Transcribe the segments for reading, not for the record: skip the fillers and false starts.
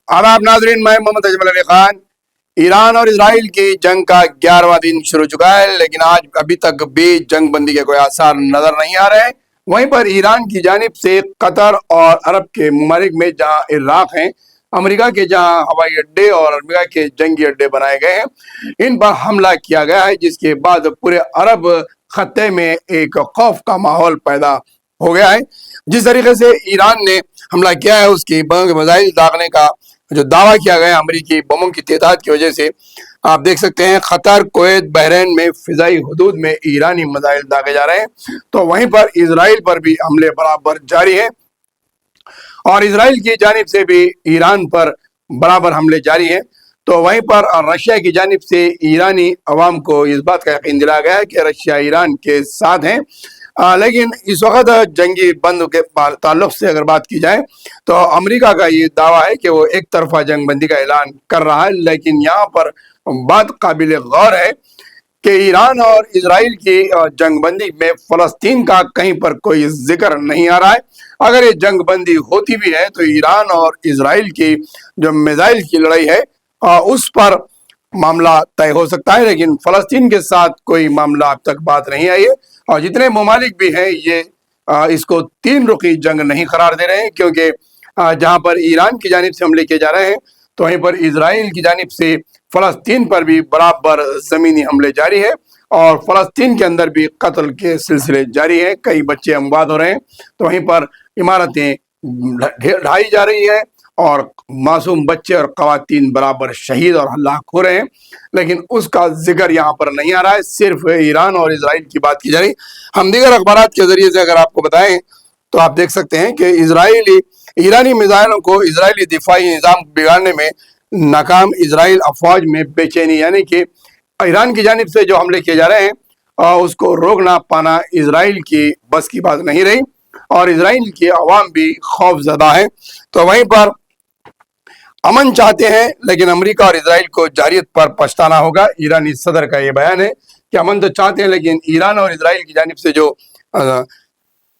आदाब नाजरीन, मैं मोहम्मद अजमल अली खान। ईरान और इसराइल की जंग का 11वां दिन शुरू हो चुका है, लेकिन आज अभी तक भी जंग बंदी के कोई आसार नजर नहीं आ रहे हैं। वहीं पर ईरान की जानिब से कतर और अरब के ममालिक में जहां इराक हैं, अमेरिका के जहां हवाई अड्डे और अमेरिका के जंगी अड्डे बनाए गए हैं, इन पर हमला किया गया है, जिसके बाद पूरे अरब खत्ते में एक खौफ का माहौल पैदा हो गया है। जिस तरीके से ईरान ने हमला किया है, उसकी बम के मिसाइल दागने का जो दावा किया गया अमेरिकी बमों की तादाद की वजह से, आप देख सकते हैं कतर, कुवैत, बहरीन में फिजाई हदूद में ईरानी मिसाइल दागे जा रहे हैं। तो वहीं पर इसराइल पर भी हमले बराबर जारी है और इसराइल की जानिब से भी ईरान पर बराबर हमले जारी हैं। तो वहीं पर रशिया की जानिब से ईरानी अवाम को इस बात का यकीन दिलाया गया है कि रशिया ईरान के साथ हैं। लेकिन इस वक्त जंगी बंद के ताल्लुक से अगर बात की जाए तो अमेरिका का ये दावा है कि वो एक तरफा जंग बंदी का ऐलान कर रहा है, लेकिन यहाँ पर बात काबिल गौर है कि ईरान और इसराइल की जंग बंदी में फलस्तीन का कहीं पर कोई जिक्र नहीं आ रहा है। अगर ये जंग बंदी होती भी है तो ईरान और इसराइल की जो मिसाइल की लड़ाई है उस पर मामला तय हो सकता है, लेकिन फलस्तीन के साथ कोई मामला अब तक बात नहीं आई है। और जितने ममालिक भी हैं ये इसको तीन रुखी जंग नहीं करार दे रहे हैं, क्योंकि जहां पर ईरान की जानिब से हमले किए जा रहे हैं तो वहीं पर इसराइल की जानिब से फलस्तीन पर भी बराबर जमीनी हमले जारी है और फलस्तीन के अंदर भी कत्ल के सिलसिले जारी है। कई बच्चे अमवात हो रहे हैं, तो वहीं पर इमारतें ढाई जा रही है और मासूम बच्चे और खवातीन बराबर शहीद और हलाक हो रहे हैं, लेकिन उसका जिक्र यहाँ पर नहीं आ रहा है। सिर्फ ईरान और इसराइल की बात की जा रही। हम दीगर अखबारात के जरिए से अगर आपको बताएं तो आप देख सकते हैं कि ईरानी मिसाइलों को इजरायली दिफाई निज़ाम बिगाड़ने में नाकाम इसराइल अफवाज में बेचैनी, यानी कि ईरान की जानिब से जो हमले किए जा रहे हैं उसको रोक ना पाना इसराइल की बस की बात नहीं रही और इसराइल की अवाम भी खौफजदा है। तो वहीं पर अमन चाहते हैं, लेकिन अमेरिका और इसराइल को जारियत पर पछताना होगा। ईरानी सदर का ये बयान है कि अमन तो चाहते हैं, लेकिन ईरान और इसराइल की जानिब से जो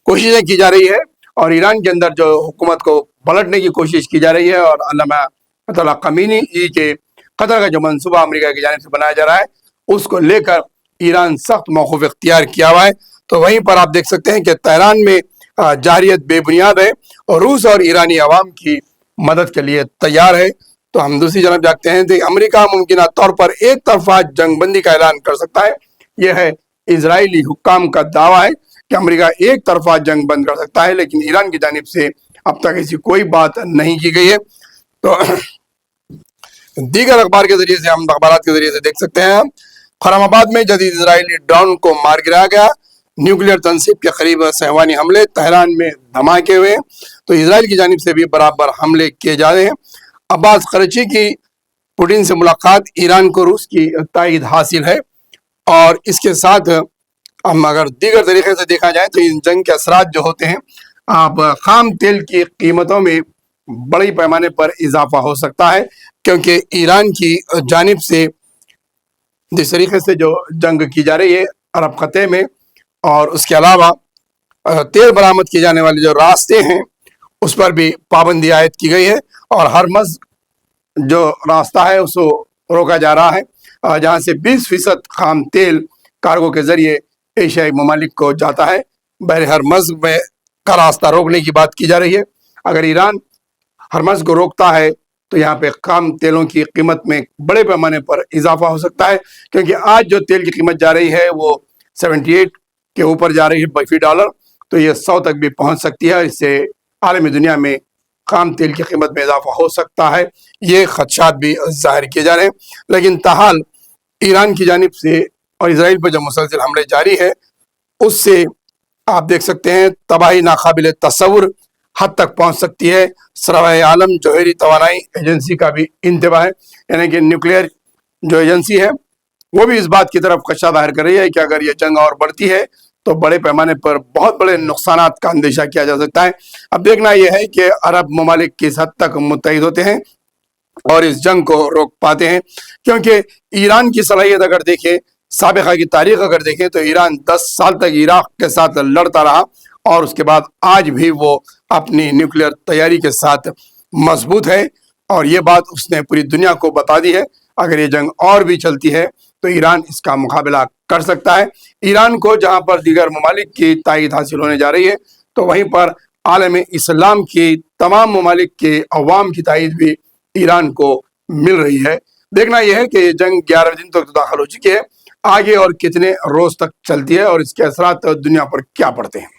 कोशिशें की जा रही है और ईरान के अंदर जो हुकूमत को पलटने की कोशिश की जा रही है और अल्लामा अयतुल्लाह ख़मीनी के कतर का जो मंसूबा अमेरिका की जानिब से बनाया जा रहा है उसको लेकर ईरान सख्त मौक़िफ़ इख्तियार किया हुआ है। तो वहीं पर आप देख सकते हैं कि तेहरान में जारियत बेबुनियाद है और रूस और ईरानी अवाम की मदद के लिए तैयार है। तो हम दूसरी जानब जानते हैं कि अमेरिका मुमकिन तौर पर एक तरफा जंग बंदी का ऐलान कर सकता है। यह है इजरायली हुक्काम का दावा है कि अमेरिका एक तरफा जंग बंद कर सकता है, लेकिन ईरान की जानिब से अब तक ऐसी कोई बात नहीं की गई है। तो दीगर अखबार के जरिए से हम अखबार के जरिए से देख सकते हैं खरामाबाद में जदीद इजरायली ड्रोन को मार गिराया गया, न्यूक्लियर तनसीब के करीब सहवानी हमले, तेहरान में धमाके हुए। तो इसराइल की जानिब से भी बराबर हमले किए जा रहे हैं। अब्बास क़रची की पुतिन से मुलाकात, ईरान को रूस की तायद हासिल है। और इसके साथ हम अगर दीगर तरीके से देखा जाए तो इन जंग के असरात जो होते हैं, आप खाम तेल की कीमतों में बड़ी पैमाने पर इजाफा हो सकता है, क्योंकि ईरान की जानिब से जिस तरीके से जो जंग की जा रही है अरब खत्े में, और उसके अलावा तेल बरामद किए जाने वाले जो रास्ते हैं उस पर भी पाबंदी आयद की गई है और हरमज़ जो रास्ता है उसको रोका जा रहा है, जहाँ से 20% खाम तेल कार्गो के जरिए एशियाई ममालिक को जाता है। बहर हरमज़ में का रास्ता रोकने की बात की जा रही है। अगर ईरान हरमज़ को रोकता है तो यहाँ पे खाम तेलों की कीमत में बड़े पैमाने पर इजाफा हो सकता है, क्योंकि आज जो तेल की कीमत जा रही है वो 78 के ऊपर जा रही है फी डॉलर, तो ये 100 तक भी पहुँच सकती है। इससे आलमी दुनिया में खाम तेल की कीमत में इजाफा हो सकता है। ये खदशात भी जाहिर किए जा रहे हैं, लेकिन ताहाल ईरान की जानिब से और इसराइल पर जो मुसलसल हमले जारी है उससे आप देख सकते हैं तबाही नाकाबिल तस्वुर हद तक पहुंच सकती है। सरवाए आलम जोहरी तवानाई एजेंसी का भी इंतबा है, यानी कि न्यूक्लियर जो एजेंसी है वो भी इस बात की तरफ खदशा जाहिर कर रही है कि अगर ये जंग और बढ़ती है तो बड़े पैमाने पर बहुत बड़े नुकसानात का अंदेशा किया जा सकता है। अब देखना यह है कि अरब ममालिक किस हद तक मुत्तहिद होते हैं और इस जंग को रोक पाते हैं, क्योंकि ईरान की सलाहियत अगर देखें, साबिक़ा की तारीख अगर देखें तो ईरान 10 साल तक इराक के साथ लड़ता रहा और उसके बाद आज भी वो अपनी न्यूक्लियर तैयारी के साथ मजबूत है। اور یہ بات اس نے پوری دنیا کو بتا دی ہے۔ اگر یہ جنگ اور بھی چلتی ہے تو ایران اس کا مقابلہ کر سکتا ہے۔ ایران کو جہاں پر دیگر ممالک کی تائید حاصل ہونے جا رہی ہے، تو وہیں پر عالم اسلام کی تمام ممالک کے عوام کی تائید بھی ایران کو مل رہی ہے۔ دیکھنا یہ ہے کہ یہ جنگ 11 دن تک داخل ہو چکی ہے، آگے اور کتنے روز تک چلتی ہے اور اس کے اثرات دنیا پر کیا پڑتے ہیں۔